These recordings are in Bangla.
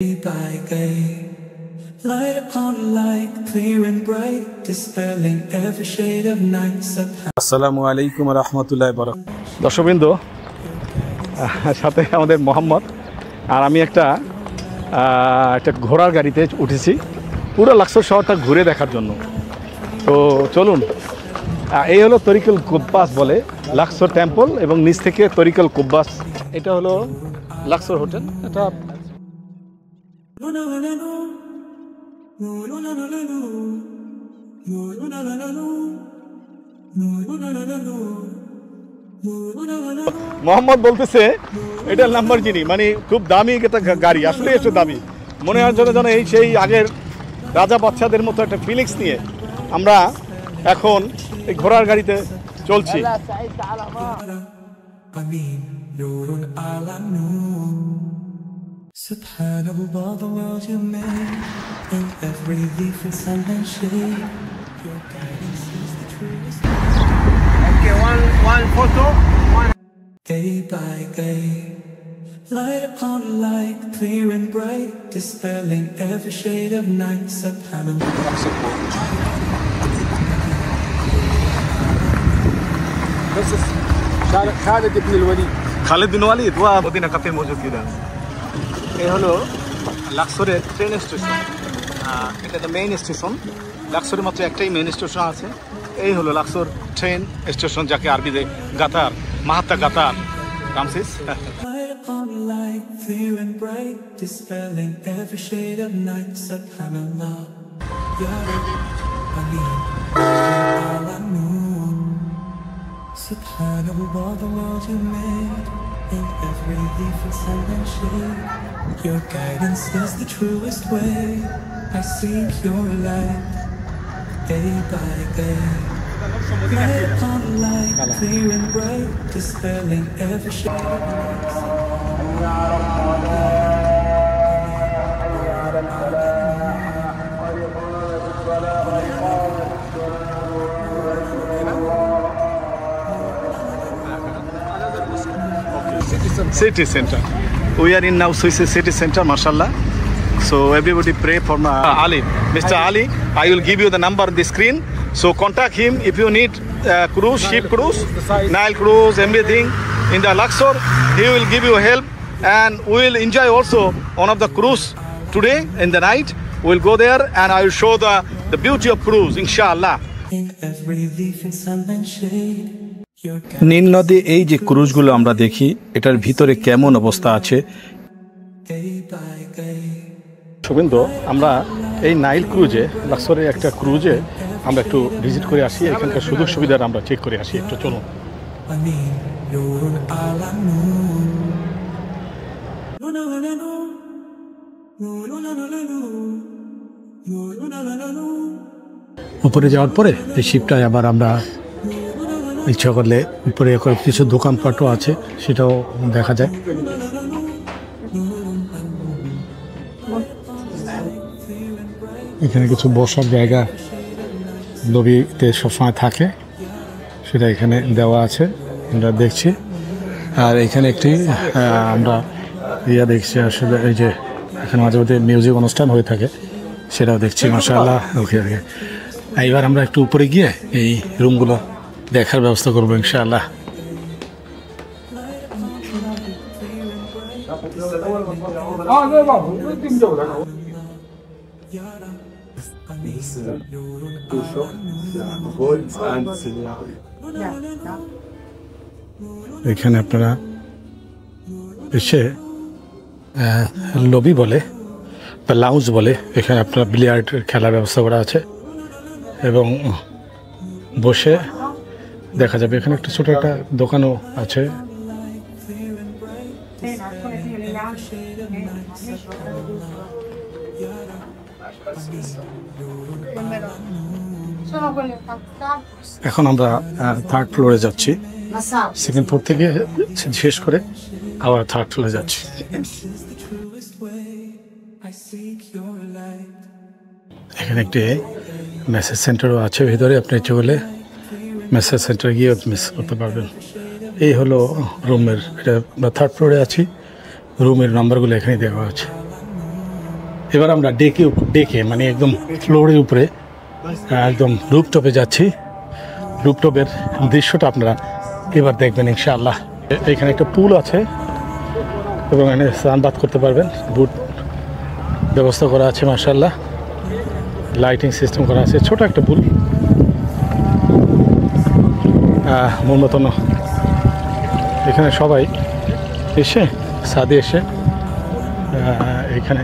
Day by day, light upon light, clear and bright, dispelling every shade of night. আসসালামু আলাইকুম ওয়া রাহমাতুল্লাহি ওয়া বারাকাতুহু। দর্শকবৃন্দ, সাথে আমাদের মোহাম্মদ আর আমি একটা ঘোড়ার গাড়িতে উঠেছি পুরো লাক্সর শহরটা ঘুরে দেখার জন্য। তো চলুন, এই হলো তরিকুল কুব্বাস বলে লাক্সর টেম্পল, এবং নিচ থেকে তরিকুল কুব্বাস। এটা হলো লাক্সর হোটেল। এটা মোহাম্মদ বলতেছে এটা ল্যাম্বরগিনি, মানে খুব দামি একটা গাড়ি। আসলে একটু দামি মনে হয় যেন এই সেই আগের রাজা বাচ্চাদের মতো একটা ফিলিংস নিয়ে আমরা এখন এই ঘোড়ার গাড়িতে চলছি। Subhanallah, the world you made, in every leaf and sun and shade, your guidance is the truest. Okay, one photo. Day by day, light upon light, clear and bright, dispelling every shade of night. Subhanallah. This is Khalid ibn al-Walid. Khalid ibn al-Walid wa Madina kafe mawjood है। এই হলো লাক্সরের ট্রেন স্টেশন। এটা তো মেইন স্টেশন। লাক্সরের মাত্র একটাই মেইন স্টেশন আছে। এই হলো লাক্সর ট্রেন স্টেশন, যাকে আরবিতে গাতার, Mahatta গাতার Ramses. Light upon light, clear and bright, dispelling every shade of night. Subhanallah, Ya Rabbi, Al-Amun. Subhanallah, the world you made, in every leaf and sun and shade, your guidance is the truest way. I seek your light, day by day. Light upon light, clear and bright, dispelling every shade of City center. We are in now Swiss city center, mashallah. So everybody pray for Ali. Mr. Ali, I will give you the number on the screen. So contact him if you need cruise, ship cruise, Nile cruise, everything in the Luxor. He will give you help, and we will enjoy also one of the cruise today in the night. We'll go there and I will show the beauty of cruise, inshallah. in every leaf and sun and shade. নীল নদী, এই যে ক্রুজগুলো আমরা দেখি, এটার ভিতরে কেমন অবস্থা আছে। শুভেন্দ্র, আমরা এই নাইল ক্রুজে, লাক্সরের একটা ক্রুজে আমরা একটু ভিজিট করে আসি, এখানকার সুযোগ সুবিধাটা আমরা চেক করে আসি। একটু চলুন। উপরে যাওয়ার পরে এই শিপটায় আবার আমরা ইচ্ছা করলে উপরে কিছু দোকানপাটও আছে, সেটাও দেখা যায়। এখানে কিছু বসার জায়গা লবিতে সবসময় থাকে, সেটা এখানে দেওয়া আছে, আমরা দেখছি। আর এখানে একটি আমরা দেখছি, আসলে এই যে এখানে মাঝে মধ্যে মিউজিক অনুষ্ঠান হয়ে থাকে, সেটাও দেখছি, মাশাআল্লাহ। ওকে, এইবার আমরা একটু উপরে গিয়ে এই রুমগুলো দেখার ব্যবস্থা করবো ইনশাআল্লাহ। এখানে আপনারা এসে লবি বলে বা লাউঞ্জ বলে, এখানে আপনার বিলিয়ার্ডের খেলার ব্যবস্থা করা আছে, এবং বসে দেখা যাবে। এখানে একটা ছোট একটা দোকানও আছে। এখন আমরা থার্ড ফ্লোরে যাচ্ছি, সেকেন্ড ফ্লোর থেকে শেষ করে আবার থার্ড ফ্লোরে যাচ্ছি। এখানে একটি মেসেজ সেন্টারও আছে ভিতরে, আপনি ইচ্ছে করলে মেসেজ সেন্টারে গিয়ে মিস করতে পারবেন। এই হলো রুমের, এটা আমরা থার্ড ফ্লোরে আছি, রুমের নাম্বারগুলো এখানেই দেওয়া আছে। এবার আমরা ডেকে মানে একদম ফ্লোরের উপরে একদম রুপটপে যাচ্ছি। রুপটপের দৃশ্যটা আপনারা এবার দেখবেন ইনশাআল্লাহ। এখানে একটা পুল আছে এবং এখানে স্নান বাদ করতে পারবেন। বুট ব্যবস্থা করা আছে মাশাআল্লাহ, লাইটিং সিস্টেম করা আছে। ছোট একটা পুল, মন মতন এখানে সবাই এসে ছাদে এসে এখানে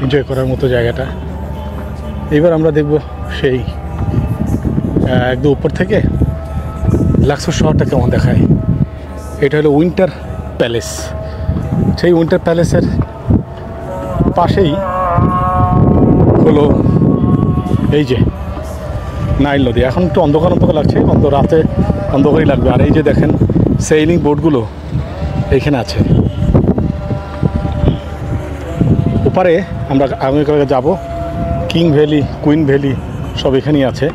এনজয় করার মতো জায়গাটা। এবার আমরা দেখব সেই একদম উপর থেকে লাক্সোর শহরটা কেমন দেখায়। এটা হলো উইন্টার প্যালেস। সেই উইন্টার প্যালেসের পাশেই হলো এই যে নাইল নদী। এখন একটু অন্ধকার লাগছে, রাতে অন্ধকারই লাগবে। আর এই যে দেখেন সেইলিং বোটগুলো এইখানে আছে। ওপারে আমরা আমেরিকা যাব, কিং ভ্যালি, কুইন ভ্যালি সব এখানেই আছে।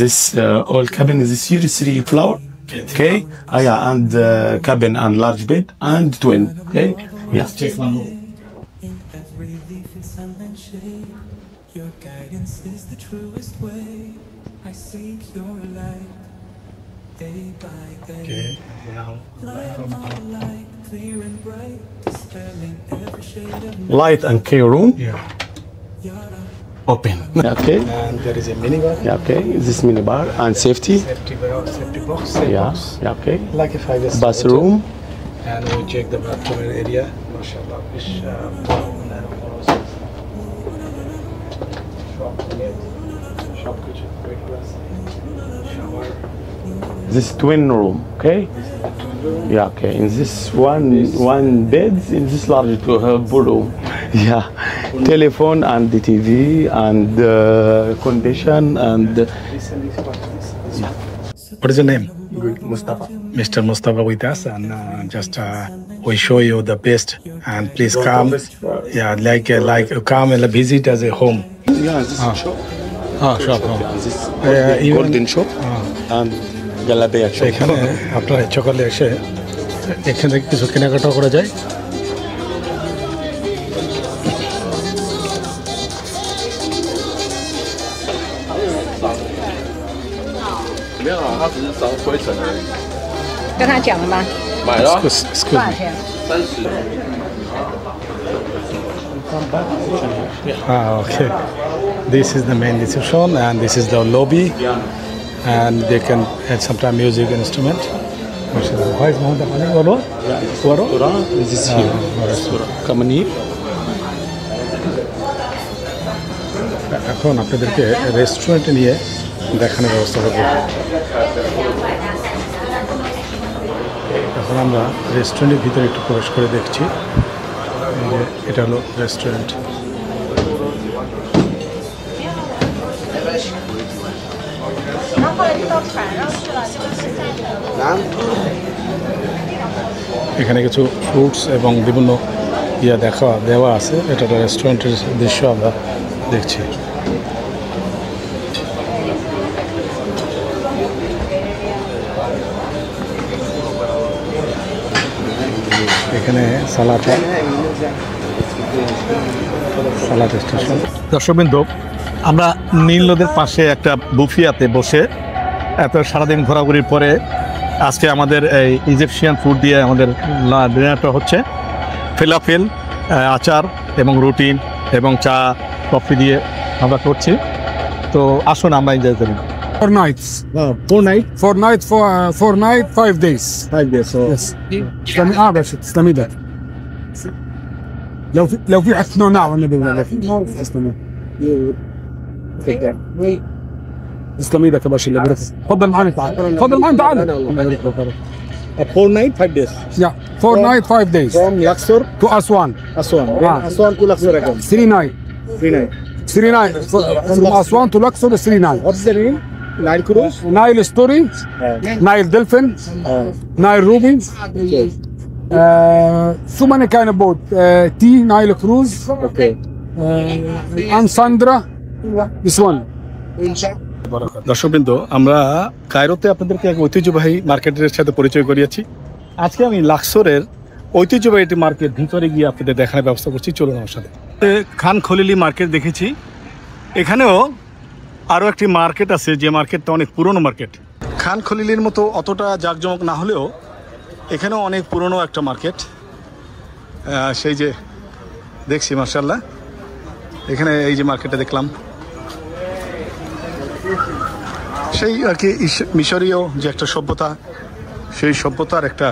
This all cabin is a series 3 floor. Okay. Yeah, and cabin and large bed and twin. Okay. Yeah. In every leaf and sun and shade, your guidance is the truest way. I seek your light day by day. Light on light, clear and bright, dispelling every shade of night. Light and care room. Yeah. Open. Okay. And there is a minibar. Yeah. Okay. This minibar and safety. Safety box. Yeah. Yeah. Okay. Like a 5S Bathroom. And we check the bathroom area. MashaAllah. This twin room. Okay. Yeah. Okay. In this one bed in this large room. Yeah. Telephone and the TV and condition and. What is your name? Mustafa. Mr. Mustafa with us, and just we show you the best, and please come. Yeah, like come and visit as a home. Yeah. This shop. Shop. And this even- golden shop and Galabia shop. এখানে আপনারা ইচ্ছা করলে এসে এখান থেকে কিছু কেনাকাটা করা যায়।跟他讲了吗？ Excuse 多少 me. 钱？ Okay. This is the main reception, and this is the lobby, and they can add sometime music instrument. Why is Mohammed Ali? Waro? This is here. Come in here. এখন আপনাদেরকে রেস্টুরেন্টে নিয়ে দেখানোর ব্যবস্থা করব। এখন আমরা রেস্টুরেন্টের ভিতরে একটু প্রবেশ করে দেখছি। এই যে এটা হলো রেস্টুরেন্ট। এখানে কিছু ফ্রুটস এবং বিভিন্ন দেওয়া আছে। এটা একটা রেস্টুরেন্টের দৃশ্য আমরা দেখছি। এখানে সালাদ স্টেশন। দর্শকবৃন্দ, আমরা নীল নদের পাশে একটা বুফিয়াতে বসে এত সারাদিন ঘোরাঘুরির পরে আজকে আমাদের এই ইজিপশিয়ান ফুড দিয়ে আমাদের ডিনারটা হচ্ছে। ফেলাফেল, আচার এবং রুটি এবং চা কফি দিয়ে আমরা করছি। তো আসুন আমরা এনজয় করি। 4 nights. 4 night? 4 night, 5 days. 5 days. So Yes. بس تسلمي ده. لو في حد نوع ولا بالله. تسلمي. تسلمي ده كباش اللي بريك. تفضل معنا تعال. تفضل معنا تعال. 4 night, 5 days. Yeah. 4 night, 5 days. From Luxor, To Aswan. Aswan. Ah. Aswan to Luxor again. 3 night. 3 night. 3 night. From Aswan to Luxor is 3 night. What's the name? Nile Cruise? Nile Story, Nile Dolphin, Nile Ruby. So many kind of boat. Nile Cruise. Okay. and Sandra. This one. দর্শকবৃন্দ, আমরা কায়রোতে আপনাদেরকে এক ঐতিহ্যবাহী মার্কেটের সাথে পরিচয় করিয়েছি। আজকে আমি লাক্সোরের ঐতিহ্যবাহী একটি মার্কেট ভিতরে গিয়ে আপনাদের দেখানোর ব্যবস্থা করছি। চলুন আমার সাথে। খান খলিলি মার্কেট দেখেছি, এখানেও আরও একটি মার্কেট আছে যে মার্কেটটা অনেক পুরনো মার্কেট। খান খলিলির মতো অতটা জাঁকজমক না হলেও এখানেও অনেক পুরনো একটা মার্কেট। সেই যে দেখছি মার্শাল্লাহ, এখানে এই যে মার্কেটটা দেখলাম, সেই আর কি মিশরীয় যে একটা সভ্যতা, সেই সভ্যতার একটা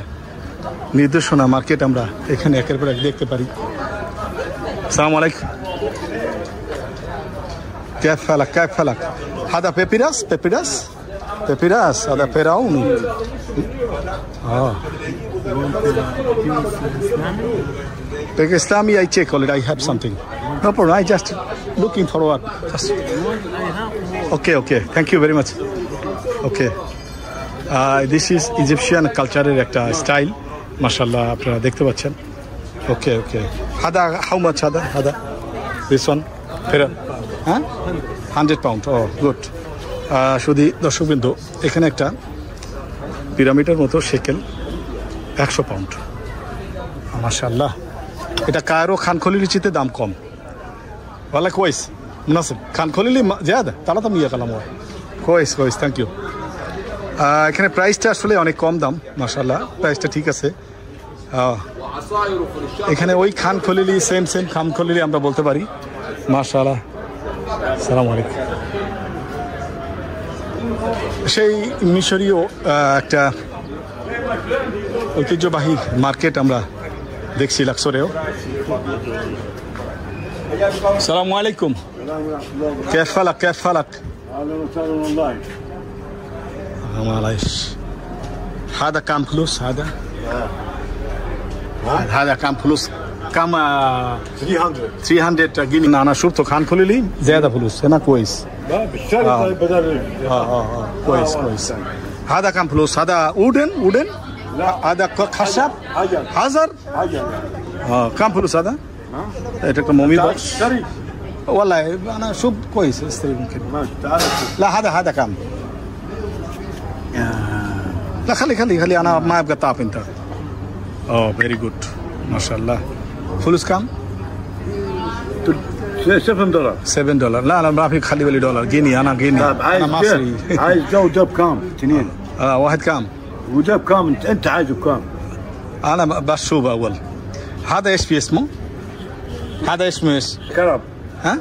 নির্দেশনা মার্কেট আমরা এখানে একের পর এক দেখতে পারি। আসসালামু আলাইকুম। كيف حالك كيف حالك هذا بيبيراس بيبيراس بيبيراس هذا فيراوني Pakistani I check already I have something no problem I just looking forward just okay thank you very much okay this is Egyptian culture একটা স্টাইল মাশাআল্লাহ আপনারা দেখতে পাচ্ছেন okay هذا how much هذا this one ফেরা হ্যাঁ 100 পাউন্ড ও গুড শুধু দর্শকবৃন্দ এখানে একটা পিরামিডের মতো শেকেল 100 পাউন্ড মাশাআল্লাহ এটা কায়রো খান খলিলির চেয়ে দাম কম والله كويس مناسب খান খলিলি زياده ثلاثة كلام كويس থ্যাংক ইউ এখানে প্রাইসটা আসলে অনেক কম দাম মাশাআল্লাহ প্রাইসটা ঠিক আছে এখানে ওই খান খলিলি সেম খান খলিলি আমরা বলতে পারি মাশাআল্লাহ আসসালামু আলাইকুম সেই মিশরীয় একটা ঐতিহ্যবাহী মার্কেট আমরা দেখছি লাক্সোরেও আসসালামু আলাইকুম كيف حالك معلش هذا كم فلوس هذا كم فلوس كم 300 جنيه انا شفته خان خليلي زياده فلوس هنا كويس بالشركه بدل كويس هذا كم فلوس هذا وودن هذا خشب حجر كم فلوس هذا এটা একটা mummy box والله انا شوف كويس استري ممكن لا هذا كم لا خلي انا ما ابغى طاف انت very good ما شاء الله فلوس كم $7 لا انا ما في خلي بالي دولار جنيه انا انا مصري عايز جاب كام اثنين واحد كم وجاب كام انت عايزه كام انا بشوف اول هذا ايش اسمه هذا اسمه سكراب ها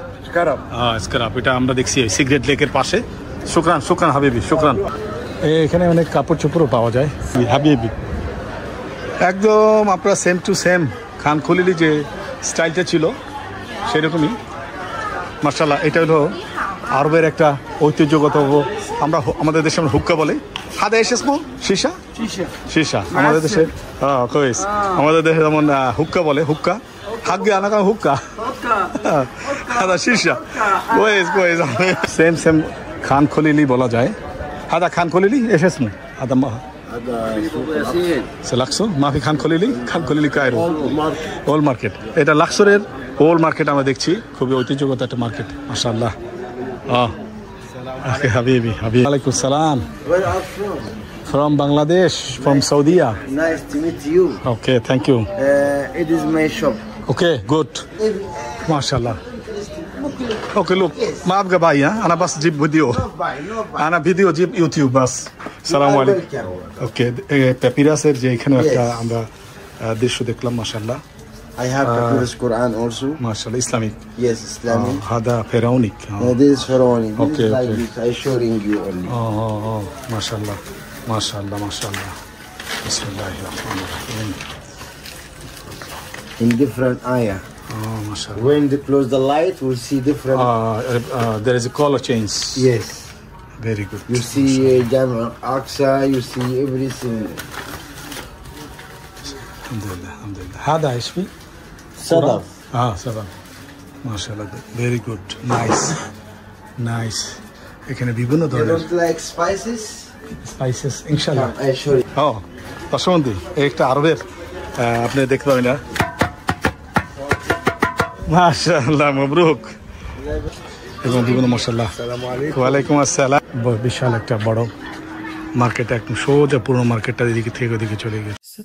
scrub এটা আমরা দেখছি সিগারেট লেকের পাশে শুকরান হাবিবি শুকরান এখানে অনেক কাপড় চোপড়ও পাওয়া যায় হাবিবি একদম আপনারা সেম টু সেম খান খলিলি যে স্টাইলটা ছিল সেরকমই মাশাআল্লাহ এটা হলো আরবের একটা ঐতিহ্যগত আমরা আমাদের দেশে হুক্কা বলে হাদা এসেসমো সীসা আমাদের দেশে কইস আমাদের দেশে যেমন হুক্কা বলে হুক্কা হাগে আনাকা হুক্কা হাদা সীসা কইস সেম খান খলিলি বলা যায় হাদা খান খলিলি এসেসমো হাদা লাক্সো মাফি খান খলিলি কায়রো ওল মার্কেট এটা লাক্সোরের ওল মার্কেট আমরা দেখছি খুবই ঐতিহ্যগত একটা মার্কেট মাশাআল্লাহ হাবিবি ওয়ালাইকুম সালাম from Bangladesh from Saudi nice to meet you okay thank you it is my shop okay good mashallah okay look ما ابغى باي انا بس جيب فيديو انا فيديو جيب يوتيوب بس السلام عليكم okay পেপিরাসের যে এখানে একটা আমরা দৃশ্য দেখলাম মাশাআল্লাহ I have the Quran also. MashaAllah, Islamic. Yes, Islamic. Hada pharaonic. This is pharaonic. Okay, this is like this. I showing you only. MashaAllah. Bismillahirrahmanirrahim. In different ayah. MashaAllah. When they close the light, we'll see different. There is a color change. Yes. Very good. You see Jama Aqsa. You see everything. Alhamdulillah. Hada ismi. Sadaf. Sadaf. MashaAllah. Very good. Nice. এখানে বিভিন্ন You ধরনের don't like spices? স্পাইসেস ইনশাআল্লাহ I show you. দর্শকবন্ধু এই একটা আরবের আপনি দেখতে পাবেন না মাশাআল্লাহ, মবরুক। এবং বিভিন্ন মশাল্লাহ। ওয়ালাইকুম আসসালাম। বিশাল একটা বড় মার্কেট, একদম সোজা পুরো মার্কেটটা এদিকে থেকে ওদিকে চলে গেছে।